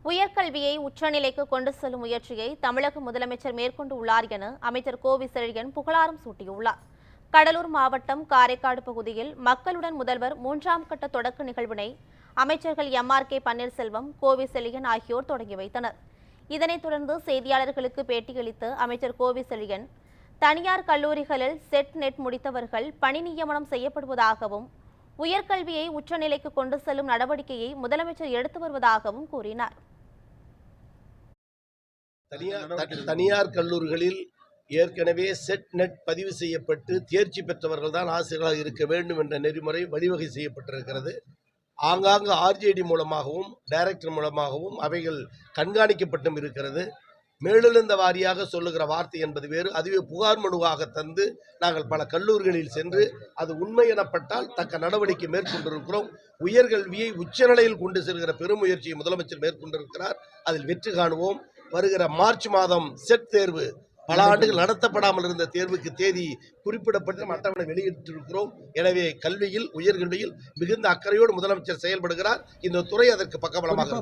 உயர்கல்வியை உச்சநிலைக்கு கொண்டு செல்லும் முயற்சியை தமிழக முதலமைச்சர் மேற்கொண்டு உள்ளார் என அமைச்சர் கோவி செழியன் புகழாரம் சூட்டியுள்ளார். கடலூர் மாவட்டம் காரைக்காடு பகுதியில் மக்களுடன் முதல்வர் 3ஆம் கட்ட தொடக்க நிகழ்வினை அமைச்சர்கள் MRK பன்னீர்செல்வம், கோவி செழியன் ஆகியோர் தொடங்கி வைத்தனர். இதனைத் தொடர்ந்து செய்தியாளர்களுக்கு பேட்டியளித்த அமைச்சர் கோவி செழியன், தனியார் கல்லூரிகளில் செட் நெட் முடித்தவர்கள் பணி நியமனம் செய்யப்படுவதாகவும் உயர்கல்வியை உச்சநிலைக்கு கொண்டு செல்லும் நடவடிக்கையை முதலமைச்சர் எடுத்து வருவதாகவும் கூறினார். தனியார் கல்லூரிகளில் ஏற்கனவே செட் நெட் பதிவு செய்யப்பட்டு தேர்ச்சி பெற்றவர்கள் தான் ஆசிரியர்களாக இருக்க வேண்டும் என்ற நெறிமுறை வழிவகை செய்யப்பட்டிருக்கிறது. ஆங்காங்கு RJD மூலமாகவும் டைரக்டர் மூலமாகவும் அவைகள் கண்காணிக்கப்பட்டும் இருக்கிறது. மேலெழுந்த வாரியாக சொல்லுகிற வார்த்தை என்பது வேறு. அதுவே புகார் மனுவாக தந்து நாங்கள் பல கல்லூரிகளில் சென்று அது உண்மை எனப்பட்டால் தக்க நடவடிக்கை மேற்கொண்டிருக்கிறோம். உயர்கல்வியை உச்சநிலையில் கொண்டு செல்கிற பெருமுயற்சியை முதலமைச்சர் மேற்கொண்டிருக்கிறார். அதில் வெற்றி காணுவோம். வருகிற மார்ச் மாதம் செட் தேர்வு பல ஆண்டுகள் நடத்தப்படாமல் இருந்த தேர்வுக்கு தேதி குறிப்பிடப்பட்டு அட்டவணை வெளியிட்டிருக்கிறோம். எனவே கல்வியில் உயர்கல்வியில் மிகுந்த அக்கறையோடு முதலமைச்சர் செயல்படுகிறார். இந்த துறை அதற்கு பக்கபலமாக